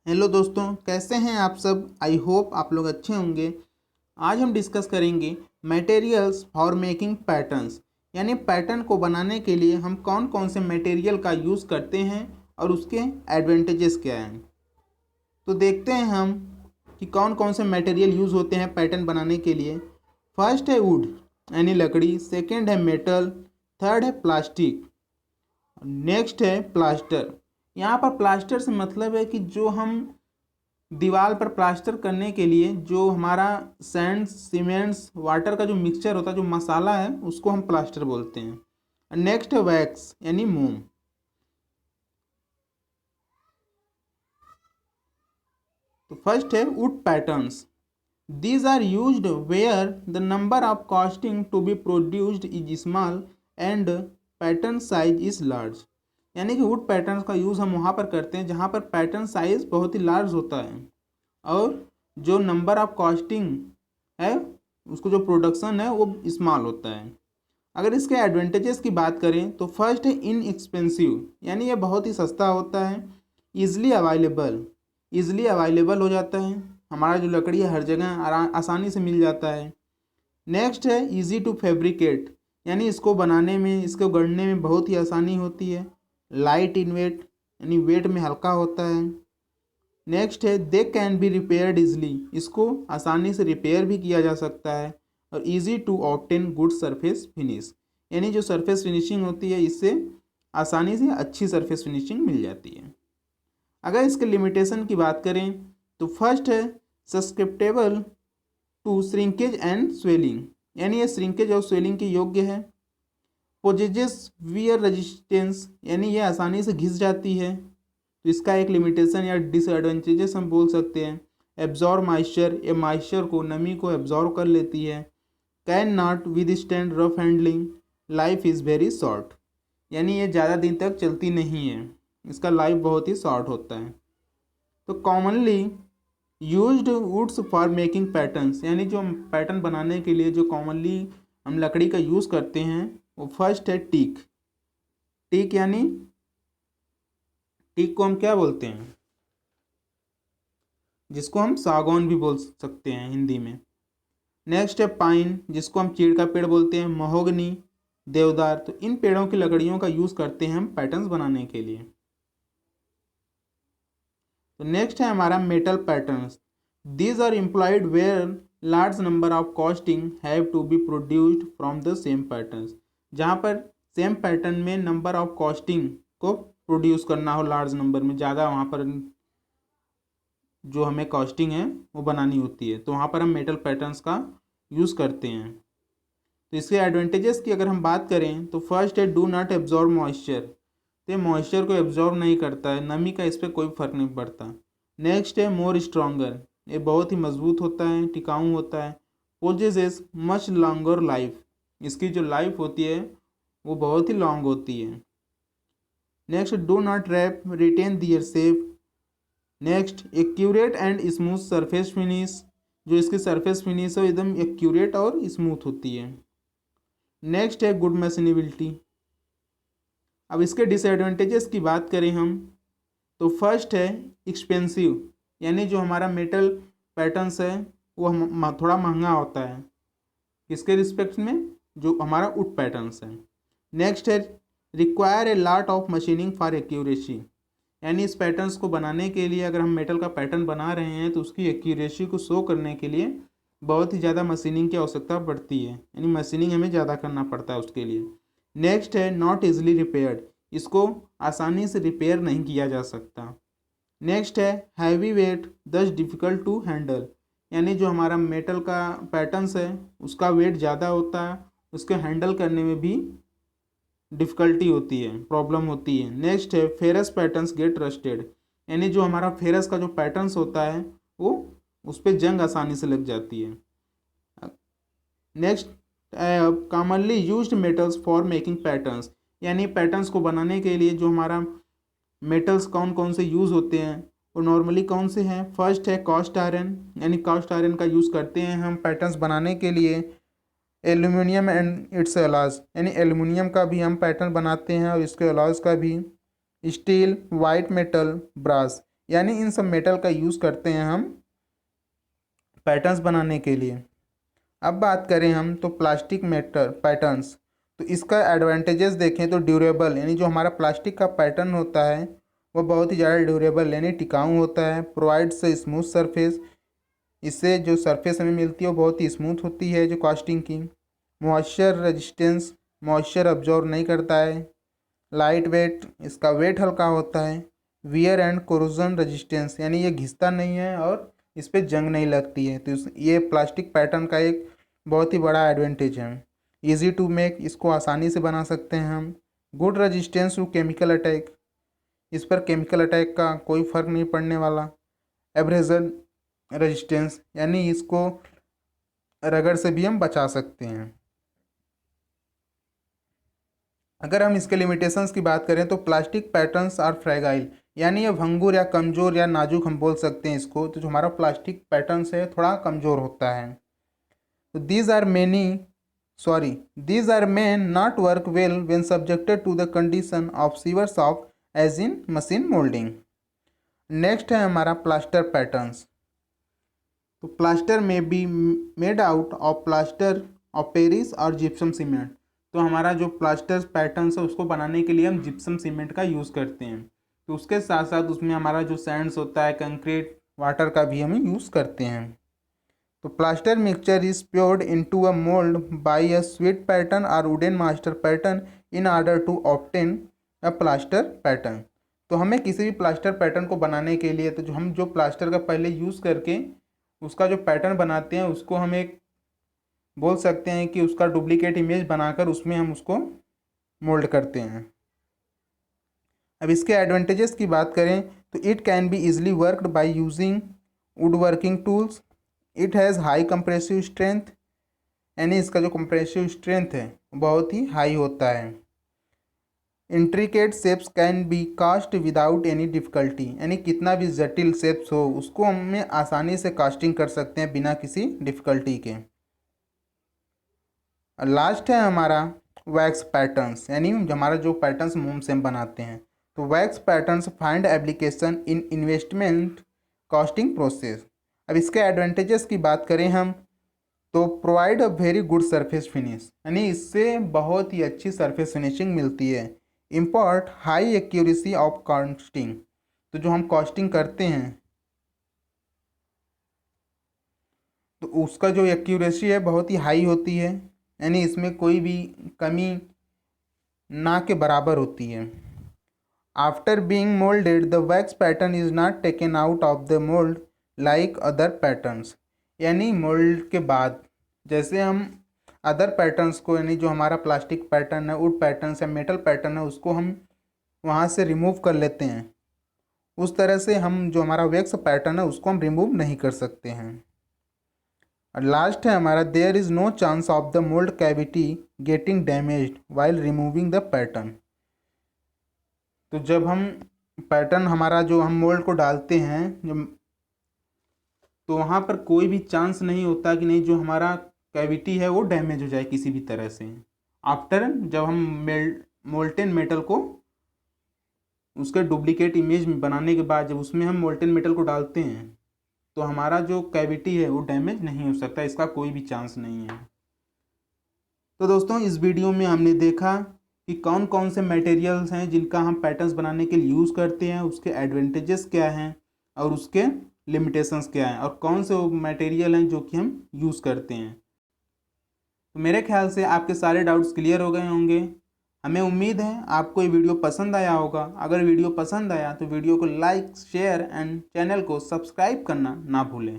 Hello दोस्तों, कैसे हैं आप सब। आई होप आप लोग अच्छे होंगे। आज हम डिस्कस करेंगे मटेरियल्स फॉर मेकिंग पैटर्न्स, यानी पैटर्न को बनाने के लिए हम कौन कौन से मटेरियल का यूज़ करते हैं और उसके एडवांटेजेस क्या हैं। तो देखते हैं हम कि कौन कौन से मटेरियल यूज़ होते हैं पैटर्न बनाने के लिए। फर्स्ट है वुड यानी लकड़ी, सेकेंड है मेटल, थर्ड है प्लास्टिक, नेक्स्ट है प्लास्टर। यहाँ पर प्लास्टर से मतलब है कि जो हम दीवार पर प्लास्टर करने के लिए जो हमारा सैंड सीमेंट्स वाटर का जो मिक्सचर होता है, जो मसाला है, उसको हम प्लास्टर बोलते हैं। नेक्स्ट है वैक्स यानी मोम। तो फर्स्ट है wood patterns. These are used where the number of casting to be produced is small and pattern size is large. यानी कि वुड पैटर्न्स का यूज़ हम वहाँ पर करते हैं जहाँ पर पैटर्न साइज बहुत ही लार्ज होता है और जो नंबर ऑफ कॉस्टिंग है, उसको जो प्रोडक्शन है वो स्मॉल होता है। अगर इसके एडवांटेजेस की बात करें तो फर्स्ट है इनएक्सपेंसिव, यानी ये बहुत ही सस्ता होता है। ईज़िली अवेलेबल हो जाता है, हमारा जो लकड़ी है हर जगह आसानी से मिल जाता है। नेक्स्ट है इजी टू फैब्रिकेट, यानी इसको बनाने में, इसको गढ़ने में बहुत ही आसानी होती है। लाइट इन वेट, यानी वेट में हल्का होता है। नेक्स्ट है they can be repaired easily, इसको आसानी से रिपेयर भी किया जा सकता है। और easy to obtain good surface finish, यानी जो सरफेस फिनिशिंग होती है इससे आसानी से अच्छी सरफेस फिनिशिंग मिल जाती है। अगर इसके लिमिटेशन की बात करें तो फर्स्ट है सस्केप्टेबल टू श्रिंकेज एंड स्वेलिंग, यानी ये श्रिंकेज और स्वेलिंग के योग्य है। पोजेजेस वियर रेजिस्टेंस, यानी ये आसानी से घिस जाती है, तो इसका एक लिमिटेशन या डिसएडवांटेजेस हम बोल सकते हैं। एब्जॉर्ब मॉइस्चर, ये मॉइस्चर को, नमी को एब्जॉर्ब कर लेती है। Can not with stand rough handling, life is very short, यानी ये ज़्यादा दिन तक चलती नहीं है, इसका लाइफ बहुत ही शॉर्ट होता है। तो commonly used woods for making patterns, यानी जो हम पैटर्न बनाने के लिए जो कॉमनली हम लकड़ी का यूज़ करते हैं वो फर्स्ट है टीक। टीक यानी टीक को हम क्या बोलते हैं, जिसको हम सागौन भी बोल सकते हैं हिंदी में। नेक्स्ट है पाइन, जिसको हम चीड़ का पेड़ बोलते हैं। महोगनी, देवदार, तो इन पेड़ों की लकड़ियों का यूज़ करते हैं हम पैटर्न्स बनाने के लिए। तो नेक्स्ट है हमारा metal patterns. These are employed where large number of casting have to be produced from the same patterns, जहाँ पर सेम पैटर्न में नंबर ऑफ कॉस्टिंग को प्रोड्यूस करना हो लार्ज नंबर में, ज़्यादा वहाँ पर जो हमें कॉस्टिंग है वो बनानी होती है, तो वहाँ पर हम मेटल पैटर्न्स का यूज़ करते हैं। तो इसके एडवांटेजेस की अगर हम बात करें तो फर्स्ट है डू नॉट एब्जॉर्ब मॉइस्चर, तो ये मॉइस्चर को एब्जॉर्ब नहीं करता है, नमी का इस पर कोई फर्क नहीं पड़ता। नेक्स्ट है मोर स्ट्रॉन्गर, ये बहुत ही मजबूत होता है, टिकाऊ होता है। पोजेसेस मच लॉन्गर लाइफ, इसकी जो लाइफ होती है वो बहुत ही लॉन्ग होती है। Next do not warp retain their shape. Next accurate and smooth surface finish, जो इसकी सरफेस फिनिश है एकदम एक्यूरेट और स्मूथ होती है। नेक्स्ट है गुड मैशिनेबिलिटी। अब इसके डिसएडवांटेजेस की बात करें हम तो फर्स्ट है एक्सपेंसिव, यानी जो हमारा मेटल पैटर्न्स है वो थोड़ा महंगा होता है इसके रिस्पेक्ट में जो हमारा वुड पैटर्न्स है। नेक्स्ट है require a lot of machining for accuracy, यानी इस पैटर्न्स को बनाने के लिए अगर हम मेटल का पैटर्न बना रहे हैं तो उसकी एक्यूरेसी को शो करने के लिए बहुत ही ज़्यादा मशीनिंग की आवश्यकता पड़ती है, यानी मशीनिंग हमें ज़्यादा करना पड़ता है उसके लिए। नेक्स्ट है नॉट इजली रिपेयर्ड, इसको आसानी से रिपेयर नहीं किया जा सकता। नेक्स्ट है हैवी वेट दस डिफ़िकल्ट टू हैंडल, यानी जो हमारा मेटल का पैटर्न्स है उसका वेट ज़्यादा होता है, उसके हैंडल करने में भी डिफ़िकल्टी होती है, प्रॉब्लम होती है। नेक्स्ट है फेरस पैटर्न्स गेट रस्टेड, यानी जो हमारा फेरस का जो पैटर्न्स होता है वो उस पर जंग आसानी से लग जाती है। Next commonly used metals for making patterns, यानी पैटर्न्स को बनाने के लिए जो हमारा मेटल्स कौन कौन से यूज़ होते हैं वो नॉर्मली कौन से हैं। फर्स्ट है कास्ट आयरन, यानी कास्ट आयरन का यूज़ करते हैं हम पैटर्न्स बनाने के लिए। एल्यूमिनियम एंड इट्स अलॉज, यानी एल्यूमिनियम का भी हम पैटर्न बनाते हैं और इसके अलॉज का भी। स्टील, वाइट मेटल, ब्रास, यानी इन सब मेटल का यूज़ करते हैं हम पैटर्न्स बनाने के लिए। अब बात करें हम तो प्लास्टिक मेटल पैटर्न्स, तो इसका एडवांटेजेस देखें तो ड्यूरेबल, यानी जो हमारा प्लास्टिक का पैटर्न होता है वो बहुत ही ज़्यादा ड्यूरेबल यानी टिकाऊ होता है। प्रोवाइड्स स्मूथ सरफेस, इससे जो सरफेस हमें मिलती है वो बहुत ही स्मूथ होती है जो कास्टिंग की। मॉइस्चर रेजिस्टेंस, मॉइस्चर अब्जॉर्ब नहीं करता है। लाइट वेट, इसका वेट हल्का होता है। वियर एंड कोरोजन रेजिस्टेंस, यानी ये घिसता नहीं है और इस पर जंग नहीं लगती है, तो ये प्लास्टिक पैटर्न का एक बहुत ही बड़ा एडवांटेज है। इजी टू मेक, इसको आसानी से बना सकते हैं हम। Good resistance to chemical attack, इस पर केमिकल अटैक का कोई फ़र्क नहीं पड़ने वाला। एब्रेजन रेजिस्टेंस, यानी इसको रगड़ से भी हम बचा सकते हैं। अगर हम इसके लिमिटेशंस की बात करें तो प्लास्टिक पैटर्न्स आर फ्रेगाइल, यानी ये भंगुर या कमज़ोर या नाजुक हम बोल सकते हैं इसको। तो जो हमारा प्लास्टिक पैटर्न्स है थोड़ा कमज़ोर होता है। तो these are may not work well when subjected to the condition of severe shock as in machine moulding. Next है हमारा प्लास्टर पैटर्न्स। तो प्लास्टर में be made out of plaster of Paris और जिप्सम सीमेंट। तो हमारा जो plaster patterns है उसको बनाने के लिए हम जिप्सम सीमेंट का यूज़ करते हैं। तो उसके साथ साथ उसमें हमारा जो सैंड्स होता है, कंक्रीट, वाटर का भी हम यूज़ करते हैं। तो plaster mixture is poured into a mould by a sweet pattern और wooden master pattern in order to obtain a plaster pattern. तो हमें किसी भी प्लास्टर पैटर्न को बनाने के लिए तो जो प्लास्टर का पहले यूज़ करके उसका जो पैटर्न बनाते हैं उसको हम एक बोल सकते हैं कि उसका डुप्लीकेट इमेज बनाकर उसमें हम उसको मोल्ड करते हैं। अब इसके एडवांटेजेस की बात करें तो it can be easily worked by using would working tools. It has high compressive strength, यानी इसका जो कंप्रेसिव स्ट्रेंथ है बहुत ही हाई होता है। Intricate shapes can be cast without any difficulty, यानी कितना भी जटिल शेप्स हो उसको हमें आसानी से कास्टिंग कर सकते हैं बिना किसी डिफ़िकल्टी के। लास्ट है हमारा वैक्स पैटर्न्स, यानी हमारा जो पैटर्न्स मोम से हम बनाते हैं। तो wax patterns find application in investment casting process. अब इसके एडवांटेजेस की बात करें हम तो provide a very good surface finish, यानी इससे बहुत ही अच्छी सरफेस फिनिशिंग मिलती है। Import high accuracy of casting, तो जो हम कास्टिंग करते हैं तो उसका जो एक्यूरेसी है बहुत ही हाई होती है, यानी इसमें कोई भी कमी ना के बराबर होती है। After being moulded the wax pattern is not taken out of the mould like other patterns, यानी मोल्ड के बाद जैसे हम अदर पैटर्न्स को, यानी जो हमारा प्लास्टिक पैटर्न है, वुड पैटर्न या मेटल पैटर्न है उसको हम वहाँ से रिमूव कर लेते हैं, उस तरह से हम जो हमारा वैक्स पैटर्न है उसको हम रिमूव नहीं कर सकते हैं। और लास्ट है हमारा there is no chance of the mould cavity getting damaged while removing the pattern. तो जब हम पैटर्न हमारा जो हम मोल्ड को डालते हैं तो वहाँ पर कोई भी चांस नहीं होता कि नहीं जो हमारा कैविटी है वो डैमेज हो जाए किसी भी तरह से। आफ्टर जब हम मोल्टेन मेटल को उसके डुप्लीकेट इमेज बनाने के बाद जब उसमें हम मोल्टेन मेटल को डालते हैं तो हमारा जो कैविटी है वो डैमेज नहीं हो सकता, इसका कोई भी चांस नहीं है। तो दोस्तों इस वीडियो में हमने देखा कि कौन कौन से मटेरियल्स हैं जिनका हम पैटर्न्स बनाने के लिए यूज़ करते हैं, उसके एडवांटेजेस क्या हैं और उसके लिमिटेशंस क्या हैं, और कौन से वो मटेरियल हैं जो कि हम यूज़ करते हैं। तो मेरे ख्याल से आपके सारे डाउट्स क्लियर हो गए होंगे। हमें उम्मीद है आपको ये वीडियो पसंद आया होगा। अगर वीडियो पसंद आया तो वीडियो को लाइक, शेयर एंड चैनल को सब्सक्राइब करना ना भूलें।